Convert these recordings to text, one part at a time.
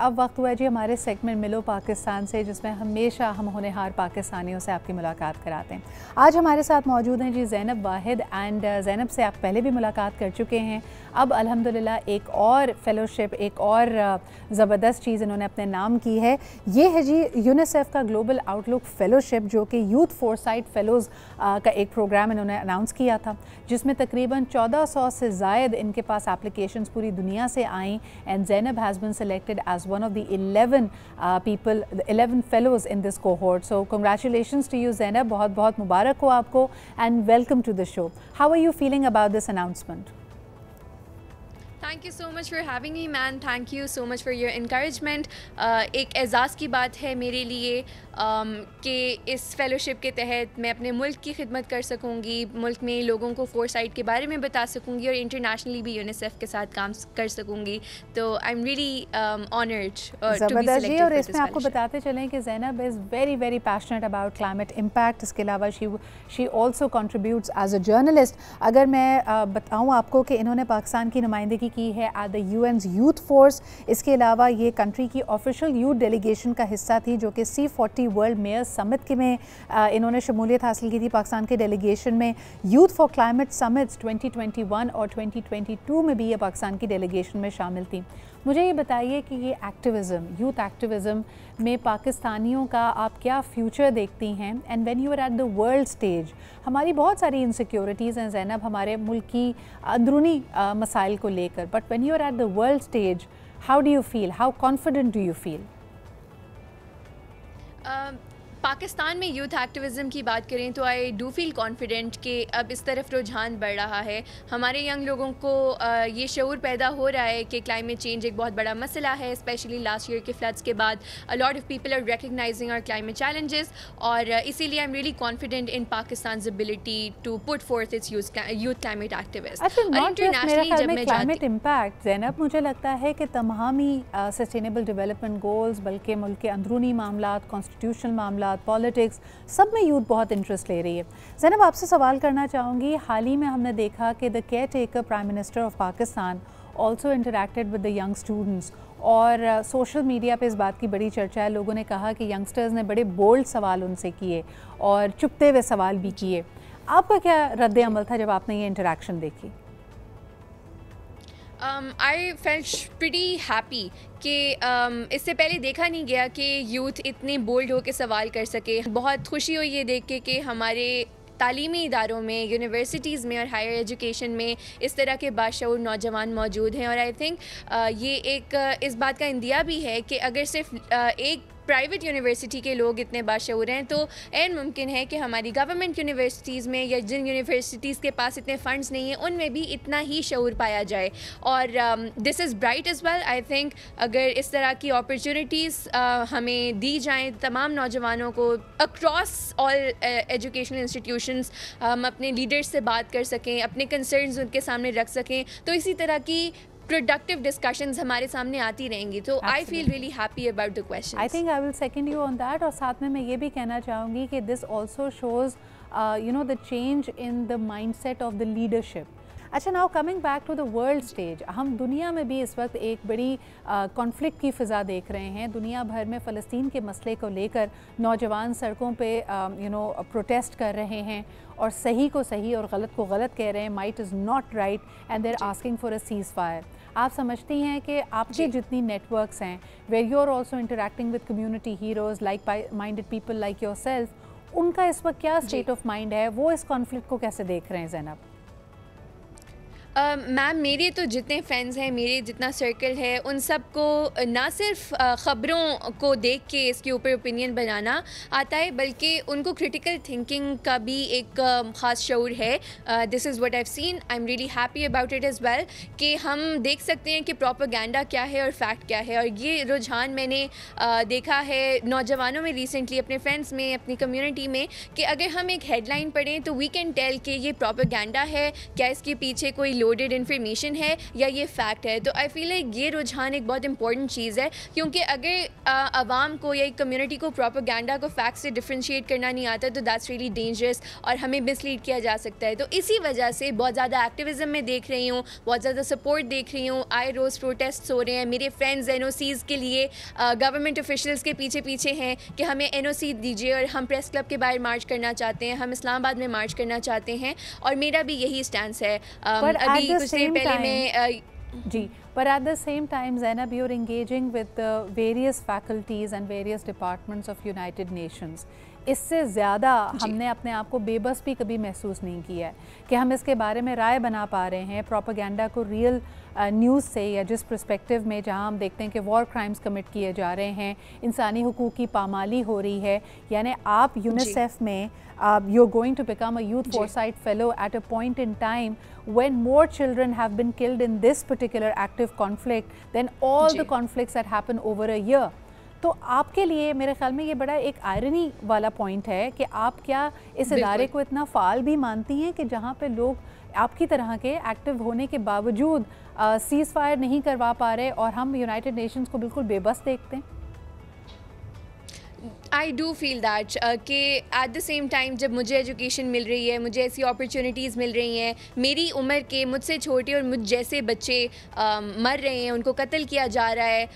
अब वक्त हुआ जी हमारे सेगमेंट मिलो पाकिस्तान से, जिसमें हमेशा हम होनहार पाकिस्तानियों से आपकी मुलाकात कराते हैं। आज हमारे साथ मौजूद हैं जी ज़ैनब वाहिद एंड ज़ैनब से आप पहले भी मुलाकात कर चुके हैं। अब अल्हम्दुलिल्लाह एक और फेलोशिप, एक और ज़बरदस्त चीज़ इन्होंने अपने नाम की है। ये है जी यूनिसेफ का ग्लोबल आउटलुक फेलोशिप, जो कि यूथ फोरसाइट फेलोज़ का एक प्रोग्राम इन्होंने अनाउंस किया था, जिसमें तकरीबन 1400 से ज़ायद इनके पास एप्लीकेशंस पूरी दुनिया से I and Zainab has been selected as one of the 11 people, the 11 fellows in this cohort. So congratulations to you Zainab, बहुत बहुत मुबारक हो आपको and welcome to the show. How are you feeling about this announcement? Thank you so much for having me man, thank you so much for your encouragement. एक एज़ाज़ की बात है मेरे लिए कि इस फेलोशिप के तहत मैं अपने मुल्क की खिदमत कर सकूँगी, मुल्क में लोगों को फोरसाइट के बारे में बता सकूँगी और इंटरनेशनली भी यूनिसेफ के साथ काम कर सकूँगी। तो I am really honoured to be selected. और इसमें आपको बताते चलें कि Zainab is very very passionate about climate impact. इसके अलावा she also contributes as a journalist. अगर मैं बताऊँ आपको कि इन्होंने पाकिस्तान की नुमाइंदगी की है एट द यूएन्स यूथ फोर्स। इसके अलावा ये कंट्री की ऑफिशियल यूथ डेलीगेशन का हिस्सा थी, जो कि C40 वर्ल्ड मेयर समिट के में इन्होंने शमूलियत हासिल की थी पाकिस्तान के डेलीगेशन में। यूथ फॉर क्लाइमेट समिट्स 2021 और 2022 में भी ये पाकिस्तान की डेलीगेशन में शामिल थी। मुझे ये बताइए कि ये एक्टिविज़म, यूथ एक्टिविज़म में पाकिस्तानियों का आप क्या फ्यूचर देखती हैं? And when you are at the world stage, हमारी बहुत सारी इनसिक्योरिटीज़ हैं ज़ैनब हमारे मुल्क की अंदरूनी मसाइल को लेकर, but when you are at the world stage, how do you feel, how confident do you feel? Pakistan में यूथ एक्टिविज़म की बात करें तो आई डू फील कॉन्फिडेंट कि अब इस तरफ रुझान बढ़ रहा है। हमारे यंग लोगों को ये शऊर पैदा हो रहा है कि क्लाइमेट चेंज एक बहुत बड़ा मसला है, स्पेशली लास्ट ईयर के फ्लड्स के बाद a lot of people are recognizing our climate challenges, और इसीलिए I am really confident in Pakistan ability to put forth its youth climate activist. Internationally जब मैं क्लाइमेट इम्पैक्ट ज़ैनब, मुझे लगता है कि तमामी सस्टेनेबल डेवलपमेंट गोल्स, बल्कि मुल्क के अंदरूनी मामला, कॉन्स्टिट्यूशनल मामला, पॉलिटिक्स, सब में यूथ बहुत इंटरेस्ट ले रही है। ज़ैनब आपसे सवाल करना चाहूँगी, हाल ही में हमने देखा कि the care taker prime minister of Pakistan also interacted with the young students, और सोशल मीडिया पे इस बात की बड़ी चर्चा है। लोगों ने कहा कि यंगस्टर्स ने बड़े बोल्ड सवाल उनसे किए और चुपते हुए सवाल भी किए। आपका क्या रद्द अमल था जब आपने ये इंटरेक्शन देखी? आई फेल्ट प्रीटी हैप्पी कि इससे पहले देखा नहीं गया कि यूथ इतने बोल्ड होकर सवाल कर सके। बहुत खुशी हुई ये देख के कि हमारे तालीमी इदारों में, यूनिवर्सिटीज़ में और हायर एजुकेशन में इस तरह के बाशऊर नौजवान मौजूद हैं। और आई थिंक ये एक इस बात का इंदिया भी है कि अगर सिर्फ एक प्राइवेट यूनिवर्सिटी के लोग इतने बाशऊर हैं, तो ऐन मुमकिन है कि हमारी गवर्नमेंट यूनिवर्सिटीज़ में या जिन यूनिवर्सिटीज़ के पास इतने फ़ंड्स नहीं हैं, उनमें भी इतना ही शऊर पाया जाए। और this is bright as well. I think अगर इस तरह की अपॉर्चुनिटीज़ हमें दी जाएँ तमाम नौजवानों को अक्रॉस ऑल एजुकेशनल इंस्टीट्यूशंस, हम अपने लीडर्स से बात कर सकें, अपने कंसर्न्स उनके सामने रख सकें, तो इसी तरह की प्रोडक्टिव डिस्कशंस हमारे सामने आती रहेंगी। तो I feel really happy about the question. I think I will second you on that. और साथ में मैं ये भी कहना चाहूँगी कि this also shows you know the change in the mindset of the leadership. अच्छा, now coming back to the world stage, हम दुनिया में भी इस वक्त एक बड़ी कॉन्फ्लिक्ट की फ़िज़ा देख रहे हैं। दुनिया भर में फ़लस्तीन के मसले को लेकर नौजवान सड़कों पे प्रोटेस्ट कर रहे हैं और सही को सही और गलत को गलत कह रहे हैं। Might is not right and they are asking for a ceasefire. आप समझती हैं कि आपके जितनी नेटवर्क्स हैं, where you are also interacting with community heroes like minded people like yourself, उनका इस वक्त क्या स्टेट ऑफ माइंड है? वो इस कॉन्फ्लिक्ट को कैसे देख रहे हैं ज़ैनब? मैम, मेरे तो जितने फ्रेंड्स हैं, मेरे जितना सर्कल है, उन सब को ना सिर्फ ख़बरों को देख के इसके ऊपर ओपिनियन बनाना आता है, बल्कि उनको क्रिटिकल थिंकिंग का भी एक ख़ास शऊर है। This is what I have seen. I am really happy about it as well कि हम देख सकते हैं कि प्रोपेगेंडा क्या है और फैक्ट क्या है। और ये रुझान मैंने देखा है नौजवानों में रिसेंटली, अपने फ्रेंड्स में, अपनी कम्युनिटी में, कि अगर हम एक हेडलाइन पढ़ें तो वी कैन टेल कि ये प्रोपेगेंडा है, क्या इसके पीछे कोई लोडेड इन्फॉर्मेशन है या ये फैक्ट है। तो आई फील लाइक ये रुझान एक बहुत इंपॉर्टेंट चीज़ है, क्योंकि अगर आवाम को या एक कम्युनिटी को प्रोपेगेंडा को फैक्ट से डिफ्रेंशिएट करना नहीं आता तो दैट्स रियली डेंजरस और हमें मिसलीड किया जा सकता है। तो इसी वजह से बहुत ज़्यादा एक्टिविज़म में देख रही हूँ, बहुत ज़्यादा सपोर्ट देख रही हूँ, आए रोज़ प्रोटेस्ट हो रहे हैं। मेरे फ्रेंड्स NOCs के लिए गवर्नमेंट ऑफिशियल्स के पीछे हैं कि हमें NOC दीजिए, और हम प्रेस क्लब के बाहर मार्च करना चाहते हैं, हम इस्लामाबाद में मार्च करना चाहते हैं, और मेरा भी यही स्टैंस है। अभी कुछ देर पहले मैं जी, but at the same time, Zainab, you're engaging with the various faculties and various departments of United Nations. इससे ज़्यादा हमने अपने आप को बेबस भी कभी महसूस नहीं किया है कि हम इसके बारे में राय बना पा रहे हैं प्रोपेगेंडा को रियल न्यूज़ से, या जिस पर्सपेक्टिव में जहां हम देखते हैं कि वॉर क्राइम्स कमिट किए जा रहे हैं, इंसानी हुकूक की पामाली हो रही है। यानी आप यूनिसेफ में you're going to become a youth foresight fellow at a point in time when more children have been killed in this particular active conflict than all the conflicts that happen over a year. तो आपके लिए मेरे ख्याल में ये बड़ा एक irony वाला पॉइंट है कि आप क्या इस इदारे को इतना फ़ाल भी मानती हैं कि जहाँ पे लोग आपकी तरह के एक्टिव होने के बावजूद सीज़ फायर नहीं करवा पा रहे और हम यूनाइटेड नेशंस को बिल्कुल बेबस देखते हैं? आई डू फील दैट कि एट द सेम टाइम जब मुझे एजुकेशन मिल रही है, मुझे ऐसी अपॉर्चुनिटीज़ मिल रही हैं, मेरी उम्र के मुझसे छोटे और मुझ जैसे बच्चे मर रहे हैं, उनको कत्ल किया जा रहा है,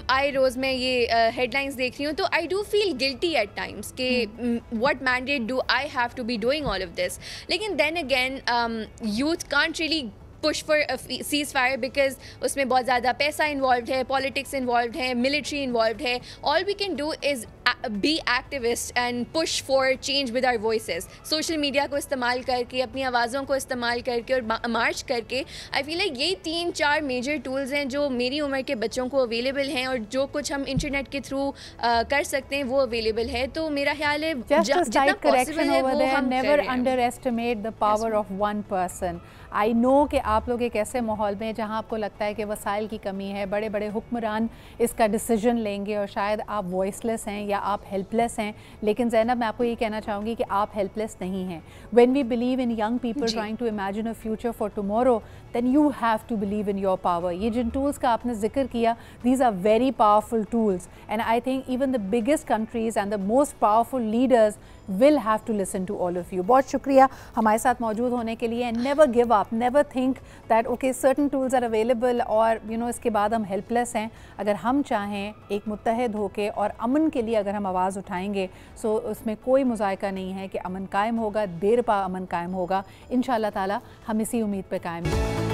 आए रोज़ मैं ये हेडलाइंस देख रही हूँ, तो I do feel guilty at times कि what mandate do I have to be doing all of this. लेकिन then again youth can't really push for ceasefire because उसमें बहुत ज़्यादा पैसा इन्वॉल्व है, पॉलिटिक्स इन्वॉल्व है, मिलिट्री इन्वॉल्व है। All we can do is be activist and push for change with our voices. Social media को इस्तेमाल करके, अपनी आवाज़ों को इस्तेमाल करके और मार्च करके, आई फील लाइक ये 3-4 मेजर टूल्स हैं जो मेरी उम्र के बच्चों को अवेलेबल हैं, और जो कुछ हम इंटरनेट के थ्रू कर सकते हैं वो अवेलेबल है। तो मेरा ख्याल है जितना पॉसिबल है वो हम never under estimate the power of one person. I know कि आप लोग एक ऐसे माहौल में जहाँ आपको लगता है कि वसाइल की कमी है, बड़े बड़े हुक्मरान इसका डिसीजन लेंगे और शायद आप वॉइसलेस हैं या आप हेल्पलेस हैं, लेकिन ज़ैनब मैं आपको ये कहना चाहूँगी कि आप हेल्पलेस नहीं हैं। When we believe in young people trying to imagine a future for tomorrow, then you have to believe in your power. ये जिन tools का आपने जिक्र किया, these are very powerful tools, and I think even the biggest countries and the most powerful leaders will have to listen to all of you. बहुत शुक्रिया हमारे साथ मौजूद होने के लिए, and never give up, never think that okay certain tools are available और you know इसके बाद हम helpless हैं। अगर हम चाहें एक मुत्तहद होके और अमन के लिए अगर हम आवाज़ उठाएंगे, सो उसमें कोई मुज़ायका नहीं है कि अमन कायम होगा, देर पा अमन कायम होगा। इंशाअल्लाह ताला हम इसी उम्मीद पे कायम हैं।